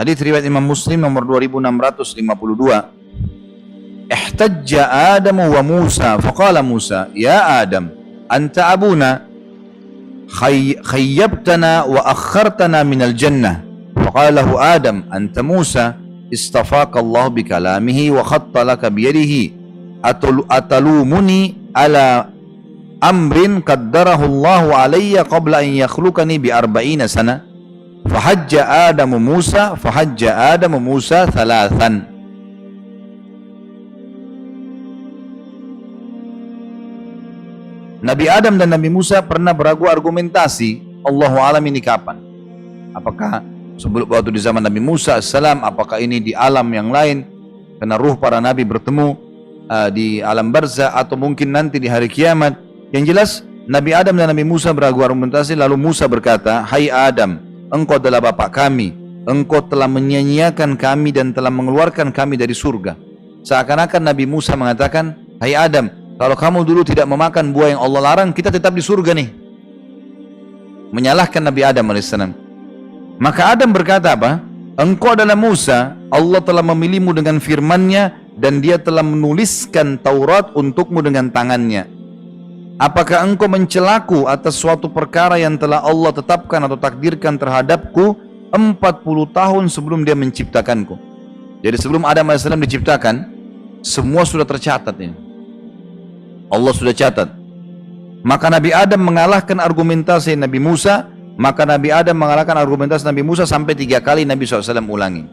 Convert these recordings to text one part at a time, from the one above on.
Hadis riwayat Imam Muslim nomor 2652. Ihtajja Adam wa Musa faqala Musa ya Adam anta abuna khayyabtana wa akhartana minal jannah. Faqala lahu Adam anta Musa istafaka Allah bikalamihi wa khatta laka biyadihi atalumuni ala amrin qaddarahu Allah alayya qabla an yakhluqani bi 40 sana. Fahajja Adamu Musa thalathan. Nabi Adam dan Nabi Musa pernah beragu argumentasi. Allahu alam ini kapan? Apakah sebelum waktu di zaman Nabi Musa AS, apakah ini di alam yang lain karena ruh para nabi bertemu di alam barzah, atau mungkin nanti di hari kiamat? Yang jelas Nabi Adam dan Nabi Musa beragu argumentasi. Lalu Musa berkata, hai Adam, engkau adalah bapak kami, engkau telah menyia-nyiakan kami dan telah mengeluarkan kami dari surga. Seakan-akan Nabi Musa mengatakan, hai Adam, kalau kamu dulu tidak memakan buah yang Allah larang, kita tetap di surga nih. Menyalahkan Nabi Adam AS. Maka Adam berkata apa? Engkau adalah Musa, Allah telah memilihmu dengan firman-Nya dan Dia telah menuliskan Taurat untukmu dengan tangannya. Apakah engkau mencelaku atas suatu perkara yang telah Allah tetapkan atau takdirkan terhadapku 40 tahun sebelum Dia menciptakanku? Jadi sebelum Adam AS diciptakan, semua sudah tercatat ini. Allah sudah catat. Maka Nabi Adam mengalahkan argumentasi Nabi Musa. Maka Nabi Adam mengalahkan argumentasi Nabi Musa sampai 3 kali Nabi SAW ulangi.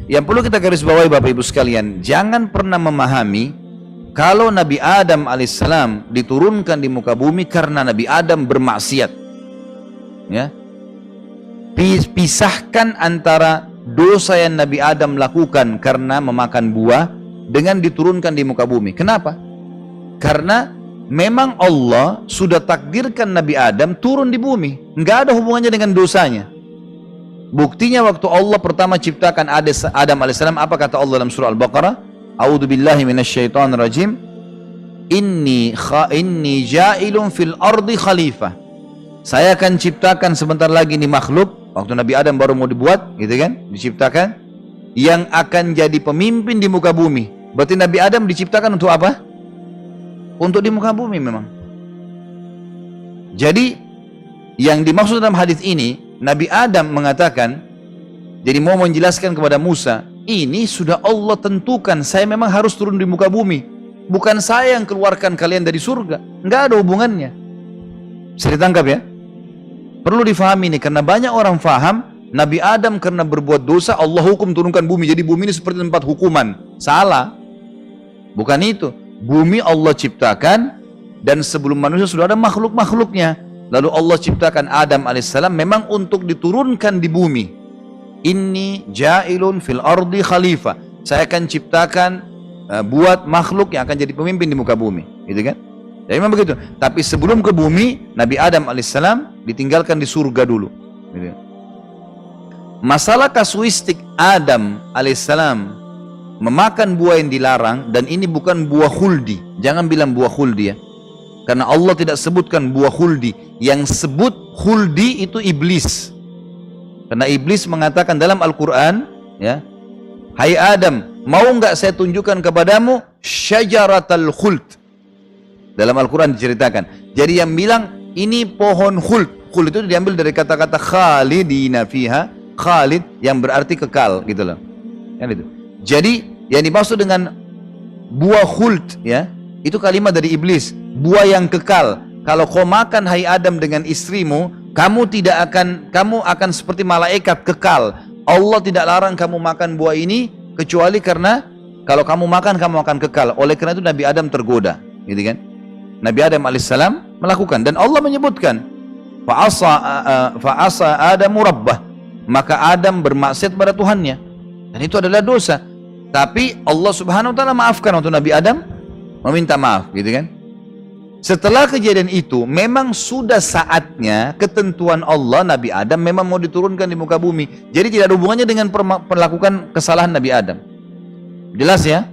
Yang perlu kita garis bawahi Bapak Ibu sekalian, jangan pernah memahami kalau Nabi Adam alaihissalam diturunkan di muka bumi karena Nabi Adam bermaksiat. Ya, pisahkan antara dosa yang Nabi Adam lakukan karena memakan buah dengan diturunkan di muka bumi. Kenapa? Karena memang Allah sudah takdirkan Nabi Adam turun di bumi, nggak ada hubungannya dengan dosanya. Buktinya waktu Allah pertama ciptakan Adam alaihissalam, apa kata Allah dalam surah Al-Baqarah? A'udzu billahi minasyaitonir rajim. Inni ja'ilun fil ardi khalifah. Saya akan ciptakan sebentar lagi ini makhluk, waktu Nabi Adam baru mau dibuat, gitu kan? Diciptakan, yang akan jadi pemimpin di muka bumi. Berarti Nabi Adam diciptakan untuk apa? Untuk di muka bumi memang. Jadi yang dimaksud dalam hadis ini, Nabi Adam mengatakan, jadi mau menjelaskan kepada Musa, ini sudah Allah tentukan, saya memang harus turun di muka bumi, bukan saya yang keluarkan kalian dari surga. Nggak ada hubungannya. Bisa ditangkap ya? Perlu difahami ini, karena banyak orang faham Nabi Adam karena berbuat dosa Allah hukum turunkan bumi, jadi bumi ini seperti tempat hukuman. Salah. Bukan itu. Bumi Allah ciptakan, dan sebelum manusia sudah ada makhluk-makhluknya. Lalu Allah ciptakan Adam alaihissalam memang untuk diturunkan di bumi. Inni ja'ilun fil ardi khalifah. Saya akan ciptakan buat makhluk yang akan jadi pemimpin di muka bumi, gitu kan? Jadi memang begitu. Tapi sebelum ke bumi, Nabi Adam alaihissalam ditinggalkan di surga dulu, gitu. Masalah kasuistik Adam alaihissalam memakan buah yang dilarang, dan ini bukan buah khuldi. Jangan bilang buah khuldi ya, karena Allah tidak sebutkan buah khuldi. Yang sebut khuldi itu iblis. Karena iblis mengatakan dalam Al-Quran, ya, hai Adam, mau nggak saya tunjukkan kepadamu syajaratal khuld? Dalam Al-Quran diceritakan. Jadi yang bilang ini pohon khuld. Khuld itu diambil dari kata-kata khalidina fiha, khalid yang berarti kekal, gitu loh. Kan itu. Jadi yang dimaksud dengan buah khuld, ya, itu kalimat dari iblis, buah yang kekal. Kalau kau makan hai Adam dengan istrimu, kamu akan seperti malaikat kekal. Allah tidak larang kamu makan buah ini kecuali karena kalau kamu makan kamu akan kekal. Oleh karena itu Nabi Adam tergoda, gitu kan? Nabi Adam alaihissalam melakukan, dan Allah menyebutkan fa'asa Adamu rabbah, maka Adam bermaksiat pada Tuhannya, dan itu adalah dosa. Tapi Allah subhanahu wa ta'ala maafkan untuk Nabi Adam, meminta maaf, gitu kan? Setelah kejadian itu, memang sudah saatnya ketentuan Allah, Nabi Adam memang mau diturunkan di muka bumi. Jadi tidak ada hubungannya dengan perlakukan kesalahan Nabi Adam. Jelas ya?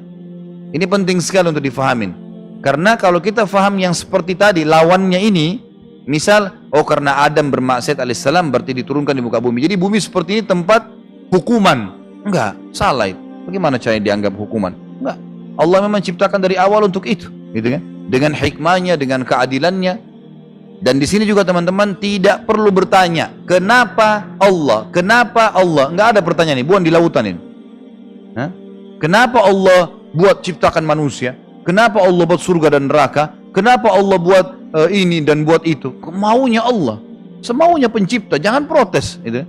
Ini penting sekali untuk difahamin. Karena kalau kita faham yang seperti tadi, lawannya ini, misal, oh karena Adam bermaksiat alaihissalam berarti diturunkan di muka bumi. Jadi bumi seperti ini tempat hukuman. Enggak, salah itu. Bagaimana caranya dianggap hukuman? Enggak. Allah memang ciptakan dari awal untuk itu, gitu kan? Dengan hikmahnya, dengan keadilannya. Dan di sini juga teman-teman tidak perlu bertanya, kenapa Allah? Kenapa Allah? Enggak ada pertanyaan ini, bukan di lautan ini. Hah? Kenapa Allah buat ciptakan manusia? Kenapa Allah buat surga dan neraka? Kenapa Allah buat ini dan buat itu? Maunya Allah, semaunya pencipta. Jangan protes, gitu.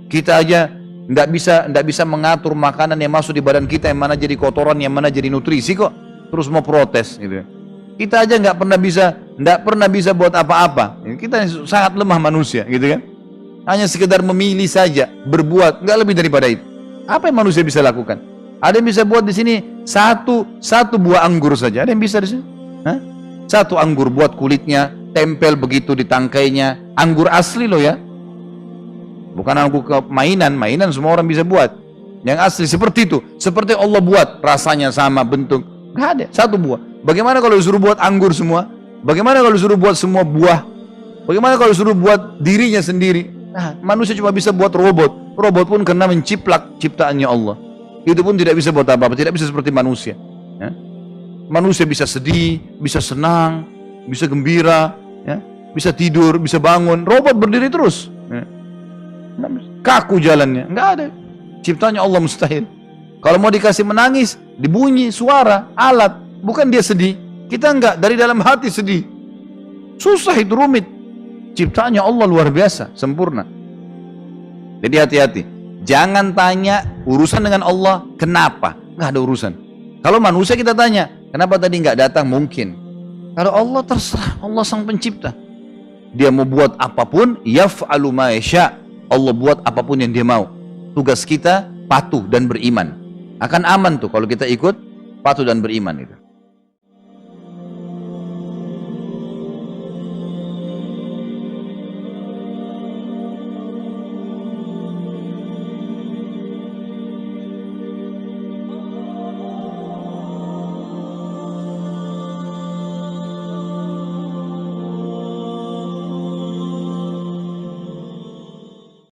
Kita aja nggak bisa mengatur makanan yang masuk di badan kita, yang mana jadi kotoran, yang mana jadi nutrisi kok. Terus mau protes, gitu. Kita aja nggak pernah bisa buat apa-apa. Kita sangat lemah manusia, gitu kan? Hanya sekedar memilih saja, berbuat, nggak lebih daripada itu. Apa yang manusia bisa lakukan? Ada yang bisa buat di sini satu buah anggur saja. Ada yang bisa di sini? Hah? Satu anggur, buat kulitnya, tempel begitu di tangkainya. Anggur asli loh ya. Bukan anggur mainan semua orang bisa buat. Yang asli seperti itu, seperti Allah buat, rasanya sama, bentuk. Nggak ada, satu buah. Bagaimana kalau disuruh buat anggur semua? Bagaimana kalau disuruh buat semua buah? Bagaimana kalau disuruh buat dirinya sendiri? Nah, manusia cuma bisa buat robot. Robot pun karena menciplak ciptaannya Allah. Itu pun tidak bisa buat apa-apa, tidak bisa seperti manusia. Ya. Manusia bisa sedih, bisa senang, bisa gembira, ya. Bisa tidur, bisa bangun. Robot berdiri terus. Ya. Kaku jalannya, nggak ada. Ciptanya Allah mustahil. Kalau mau dikasih menangis, dibunyi suara, alat. Bukan dia sedih, kita enggak, dari dalam hati sedih. Susah itu, rumit. Ciptaannya Allah luar biasa, sempurna. Jadi hati-hati. Jangan tanya urusan dengan Allah, kenapa? Enggak ada urusan. Kalau manusia kita tanya, kenapa tadi enggak datang? Mungkin. Kalau Allah terserah, Allah sang pencipta. Dia mau buat apapun, yaf'alu ma yasha'. Allah buat apapun yang dia mau. Tugas kita patuh dan beriman. Akan aman tuh kalau kita ikut patuh dan beriman itu.